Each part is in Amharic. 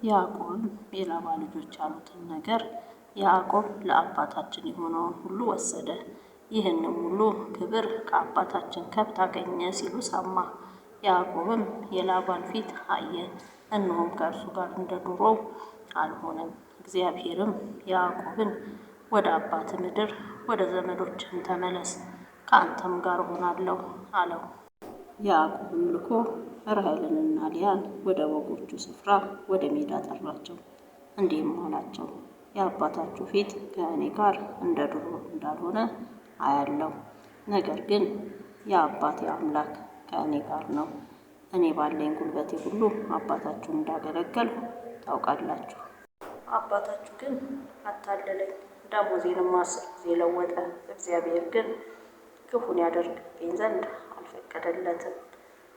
ያዕቆብም የላባ ልጆች ያሉትን ነገር ያዕቆብ ለአባታችን የሆነውን ሁሉ ወሰደ፣ ይህንም ሁሉ ክብር ከአባታችን ከብት አገኘ ሲሉ ሰማ። ያዕቆብም የላባን ፊት አየ፣ እነሆም ከእርሱ ጋር እንደ ዱሮው አልሆነም። እግዚአብሔርም ያዕቆብን ወደ አባት ምድር ወደ ዘመዶችህም ተመለስ፣ ከአንተም ጋር እሆናለሁ አለው። ያዕቆብም ልኮ ራሔልንና ልያን ወደ በጎቹ ስፍራ ወደ ሜዳ ጠራቸው፣ እንዲህም አላቸው፣ የአባታችሁ ፊት ከእኔ ጋር እንደ ድሮ እንዳልሆነ አያለሁ። ነገር ግን የአባቴ አምላክ ከእኔ ጋር ነው። እኔ ባለኝ ጉልበቴ ሁሉ አባታችሁን እንዳገለገልሁ ታውቃላችሁ። አባታችሁ ግን አታለለኝ፣ ደመወዜንም 10 ጊዜ ለወጠ። እግዚአብሔር ግን ክፉን ያደርግብኝ ዘንድ አልፈቀደለትም።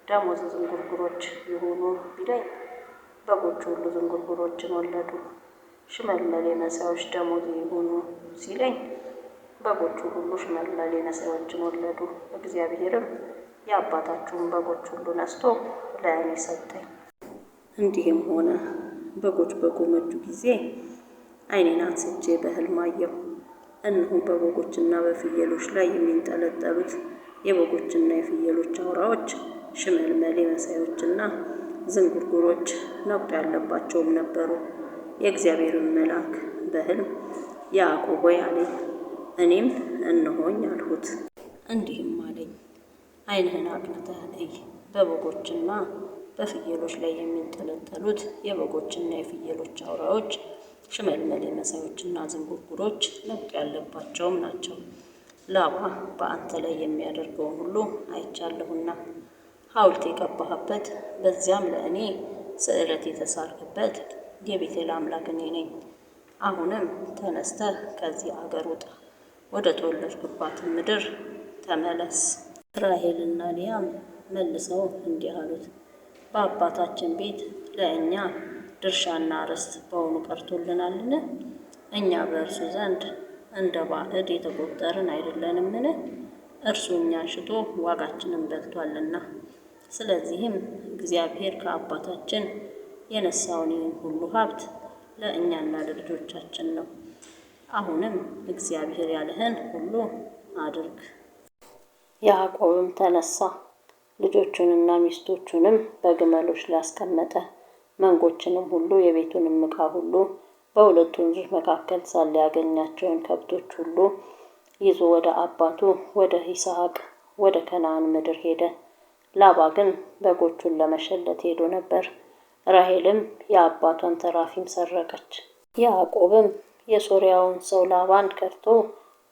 ደመወዝ ዝንጉርጉሮች ይሁኑ ቢለኝ በጎቹ ሁሉ ዝንጉርጉሮችን ወለዱ። ሽመልመሌ መሳዮች ደመወዝ ይሁኑ ሲለኝ በጎቹ ሁሉ ሽመልመሌ መሳዮችን ወለዱ። እግዚአብሔርም የአባታችሁን በጎች ሁሉ ነስቶ ለእኔ ሰጠኝ። እንዲህም ሆነ፣ በጎች በጎመጁ ጊዜ ዓይኔን አንስቼ በሕልም አየሁ። እነሆም በበጎችና በፍየሎች ላይ የሚንጠለጠሉት የበጎችና የፍየሎች አውራዎች ሽመልመሌ መሳዮችና ዝንጉርጉሮች ነቁጥ ያለባቸውም ነበሩ። የእግዚአብሔርን መልአክ በሕልም ያዕቆብ ሆይ አለኝ። እኔም እነሆኝ አልሁት። እንዲህም አለኝ፣ ዓይንህን አቅንተህ እይ። በበጎችና በፍየሎች ላይ የሚንጠለጠሉት የበጎችና የፍየሎች አውራዎች ሽመልመሌ መሳዮችና ዝንጉርጉሮች ነቁጥ ያለባቸውም ናቸው። ላባ በአንተ ላይ የሚያደርገውን ሁሉ አይቻለሁና ሐውልት የቀባህበት በዚያም ለእኔ ስእለት የተሳልክበት የቤቴል አምላክ እኔ ነኝ። አሁንም ተነስተህ ከዚህ አገር ውጣ፣ ወደ ተወለድክባትን ምድር ተመለስ። ራሔልና ልያም መልሰው እንዲህ አሉት፣ በአባታችን ቤት ለእኛ ድርሻና ርስት በውኑ ቀርቶልናልን? እኛ በእርሱ ዘንድ እንደ ባዕድ የተቆጠርን አይደለንምን? እርሱ እኛን ሽጦ ዋጋችንን በልቷልና። ስለዚህም እግዚአብሔር ከአባታችን የነሳውን ይህን ሁሉ ሀብት ለእኛና ለልጆቻችን ነው። አሁንም እግዚአብሔር ያለህን ሁሉ አድርግ። ያዕቆብም ተነሳ፣ ልጆቹንና ሚስቶቹንም በግመሎች ላይ አስቀመጠ። መንጎችንም ሁሉ የቤቱንም ዕቃ ሁሉ በሁለቱ ወንዞች መካከል ሳለ ያገኛቸውን ከብቶች ሁሉ ይዞ ወደ አባቱ ወደ ይስሐቅ ወደ ከነዓን ምድር ሄደ። ላባ ግን በጎቹን ለመሸለት ሄዶ ነበር። ራሔልም የአባቷን ተራፊም ሰረቀች። ያዕቆብም የሶርያውን ሰው ላባን ከድቶ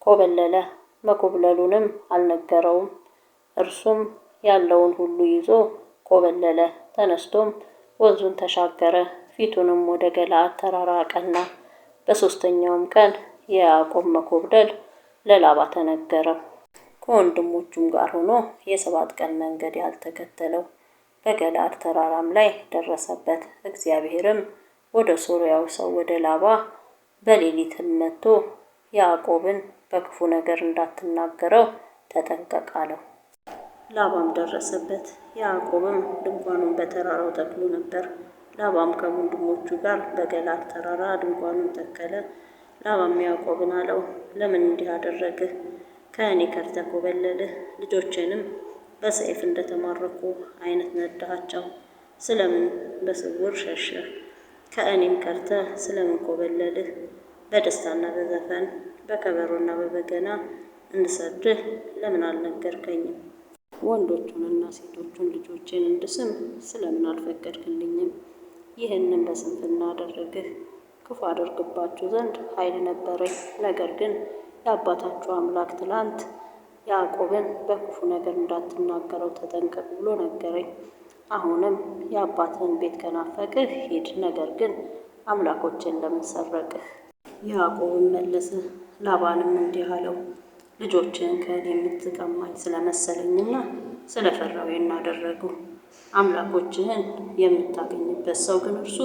ኮበለለ። መኮብለሉንም አልነገረውም። እርሱም ያለውን ሁሉ ይዞ ኮበለለ። ተነስቶም ወንዙን ተሻገረ። ፊቱንም ወደ ገለዓድ ተራራ አቀና። በሦስተኛውም ቀን የያዕቆብ መኮብለል ለላባ ተነገረው። ከወንድሞቹም ጋር ሆኖ የ7 ቀን መንገድ ያልተከተለው በገለዓድ ተራራም ላይ ደረሰበት። እግዚአብሔርም ወደ ሶርያው ሰው ወደ ላባ በሌሊትም መጥቶ ያዕቆብን በክፉ ነገር እንዳትናገረው ተጠንቀቅ አለው። ላባም ደረሰበት። ያዕቆብም ድንኳኑን በተራራው ተክሎ ነበር። ላባም ከወንድሞቹ ጋር በገለዓድ ተራራ ድንኳኑን ተከለ። ላባም ያዕቆብን አለው፣ ለምን እንዲህ አደረግህ? ከእኔ ከርተህ ኮበለልህ። ልጆቼንም በሰይፍ እንደተማረኩ አይነት ነዳሃቸው። ስለምን በስውር ሸሸህ? ከእኔም ከርተህ ስለምን ኮበለልህ? በደስታና በዘፈን በከበሮና በበገና እንድሰድህ ለምን አልነገርከኝም? ወንዶቹንና ሴቶቹን ልጆቼን እንድስም ስለምን አልፈቀድክልኝም? ይህንን በስንፍና አደረግህ። ክፉ አደርግባችሁ ዘንድ ኃይል ነበረኝ። ነገር ግን የአባታችሁ አምላክ ትላንት ያዕቆብን በክፉ ነገር እንዳትናገረው ተጠንቀቅ ብሎ ነገረኝ። አሁንም የአባትህን ቤት ከናፈቅህ ሂድ፣ ነገር ግን አምላኮቼን ለምን ሰረቅህ? ያዕቆብም መለሰ፣ ላባንም እንዲህ አለው፣ ልጆችህን ከእኔ የምትቀማኝ ስለመሰለኝና ስለፈራሁ እናደረጉ። አምላኮችህን የምታገኝበት ሰው ግን እርሱ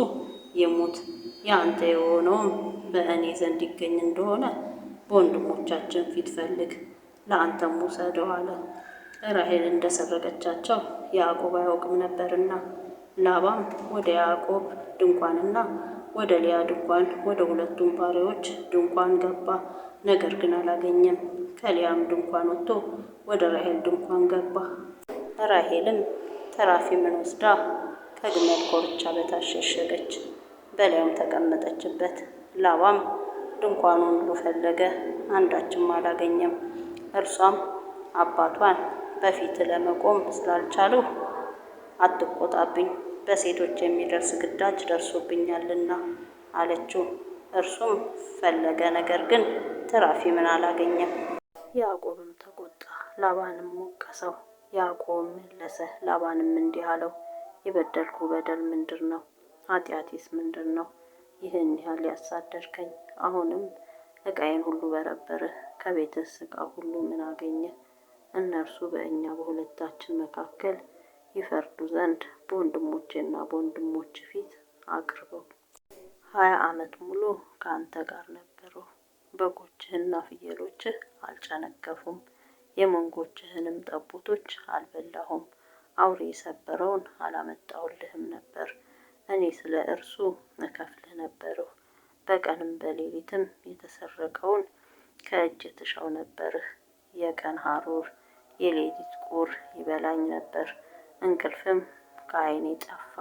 ይሙት። የአንተ የሆነውም በእኔ ዘንድ ይገኝ እንደሆነ በወንድሞቻችን ፊት ፈልግ፣ ለአንተም ውሰደው አለ። ራሔል እንደሰረቀቻቸው ያዕቆብ አያውቅም ነበርና። ላባም ወደ ያዕቆብ ድንኳንና ወደ ልያ ድንኳን ወደ ሁለቱም ባሪያዎች ድንኳን ገባ፣ ነገር ግን አላገኘም። ከልያም ድንኳን ወጥቶ ወደ ራሔል ድንኳን ገባ። ራሔልም ተራፊምን ወስዳ ከግመል ኮርቻ በታች ሸሸገች፣ በላዩም ተቀመጠችበት። ላባም ድንኳኑን ሁሉ ፈለገ፣ አንዳችም አላገኘም። እርሷም አባቷን በፊት ለመቆም ስላልቻልሁ አትቆጣብኝ፣ በሴቶች የሚደርስ ግዳጅ ደርሶብኛልና አለችው። እርሱም ፈለገ፣ ነገር ግን ተራፊምን አላገኘም። ያዕቆብም ተቆጣ፣ ላባንም ወቀሰው። ያዕቆብም መለሰ፣ ላባንም እንዲህ አለው፣ የበደልኩ በደል ምንድር ነው? ኃጢአቴስ ምንድር ነው? ይህን ያህል ያሳደድከኝ? አሁንም ዕቃዬን ሁሉ በረበርህ፣ ከቤትስ ዕቃ ሁሉ ምን አገኘህ? እነርሱ በእኛ በሁለታችን መካከል ይፈርዱ ዘንድ በወንድሞቼና በወንድሞች ፊት አቅርበው። 20 ዓመት ሙሉ ከአንተ ጋር ነበሩ፣ በጎችህና ፍየሎችህ አልጨነገፉም፣ የመንጎችህንም ጠቦቶች አልበላሁም። አውሬ የሰበረውን አላመጣሁልህም ነበር፣ እኔ ስለ እርሱ እከፍልህ ነበርሁ። በቀንም በሌሊትም የተሰረቀውን ከእጅ ትሻው ነበርህ። የቀን ሐሩር የሌሊት ቁር ይበላኝ ነበር፣ እንቅልፍም ከዓይኔ ጠፋ።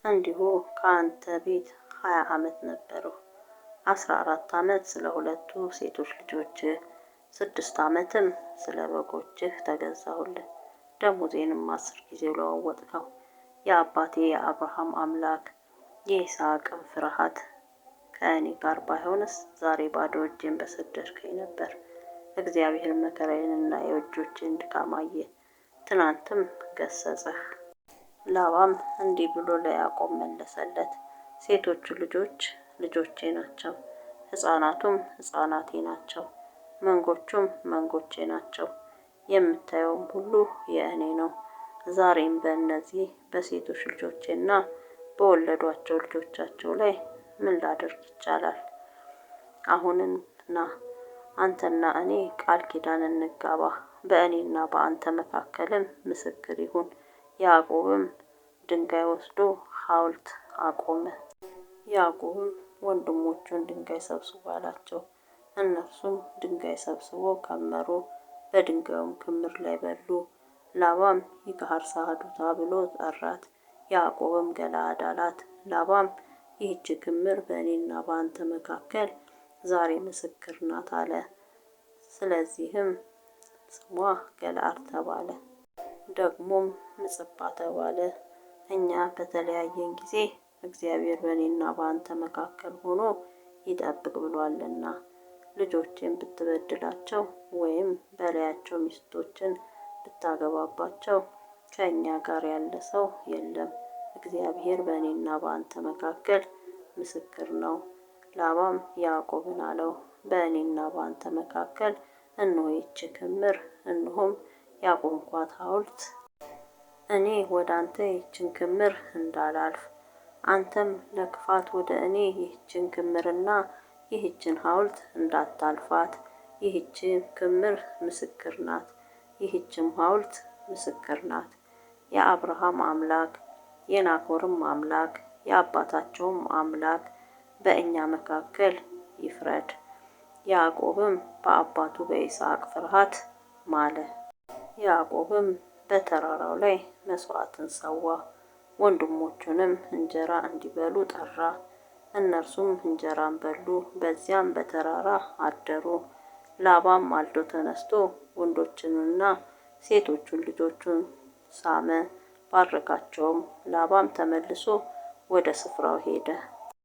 እንዲሁ ከአንተ ቤት 20 ዓመት ነበርሁ። 14 ዓመት ስለ ሁለቱ ሴቶች ልጆችህ፣ 6 ዓመትም ስለ በጎችህ ተገዛሁልህ። ደሞዜንም 10 ጊዜ ለዋወጥከው። የአባቴ የአብርሃም አምላክ የይስሐቅም ፍርሃት ከእኔ ጋር ባይሆንስ ዛሬ ባዶ እጄን በሰደድከኝ ነበር። እግዚአብሔር መከራዬንና የእጆቼን ድካም አየ፣ ትናንትም ገሰጸህ። ላባም እንዲህ ብሎ ለያዕቆብ መለሰለት፣ ሴቶቹ ልጆች ልጆቼ ናቸው፣ ሕፃናቱም ሕፃናቴ ናቸው፣ መንጎቹም መንጎቼ ናቸው። የምታየውም ሁሉ የእኔ ነው። ዛሬም በእነዚህ በሴቶች ልጆቼና በወለዷቸው ልጆቻቸው ላይ ምን ላደርግ ይቻላል? አሁንና አንተና እኔ ቃል ኪዳን እንጋባ፣ በእኔና በአንተ መካከልም ምስክር ይሁን። ያዕቆብም ድንጋይ ወስዶ ሐውልት አቆመ። ያዕቆብም ወንድሞቹን ድንጋይ ሰብስቦ አላቸው። እነርሱም ድንጋይ ሰብስቦ ከመሩ፣ በድንጋዩም ክምር ላይ በሉ። ላባም ይግሐር ሳህዱታ ብሎ ጠራት፣ ያዕቆብም ገለዓድ አላት። ላባም ይህች ክምር በእኔና በአንተ መካከል ዛሬ ምስክር ናት አለ። ስለዚህም ስሟ ገለዓድ ተባለ። ደግሞም ምጽጳ ተባለ። እኛ በተለያየን ጊዜ እግዚአብሔር በእኔና በአንተ መካከል ሆኖ ይጠብቅ ብሏልና። ልጆችን ብትበድላቸው ወይም በላያቸው ሚስቶችን ብታገባባቸው ከእኛ ጋር ያለ ሰው የለም፣ እግዚአብሔር በእኔና በአንተ መካከል ምስክር ነው። ላባም ያዕቆብን አለው፣ በእኔና በአንተ መካከል እነሆ ይህች ክምር፣ እነሆም ያቆምኳት ሐውልት። እኔ ወደ አንተ ይህችን ክምር እንዳላልፍ፣ አንተም ለክፋት ወደ እኔ ይህችን ክምርና ይህችን ሐውልት እንዳታልፋት። ይህች ክምር ምስክር ናት፣ ይህችም ሐውልት ምስክር ናት። የአብርሃም አምላክ የናኮርም አምላክ የአባታቸውም አምላክ በእኛ መካከል ይፍረድ። ያዕቆብም በአባቱ በይስሐቅ ፍርሃት ማለ። ያዕቆብም በተራራው ላይ መሥዋዕትን ሰዋ፣ ወንድሞቹንም እንጀራ እንዲበሉ ጠራ። እነርሱም እንጀራን በሉ፣ በዚያም በተራራ አደሩ። ላባም ማልዶ ተነስቶ ወንዶቹንና ሴቶቹን ልጆቹን ሳመ፣ ባረካቸውም። ላባም ተመልሶ ወደ ስፍራው ሄደ።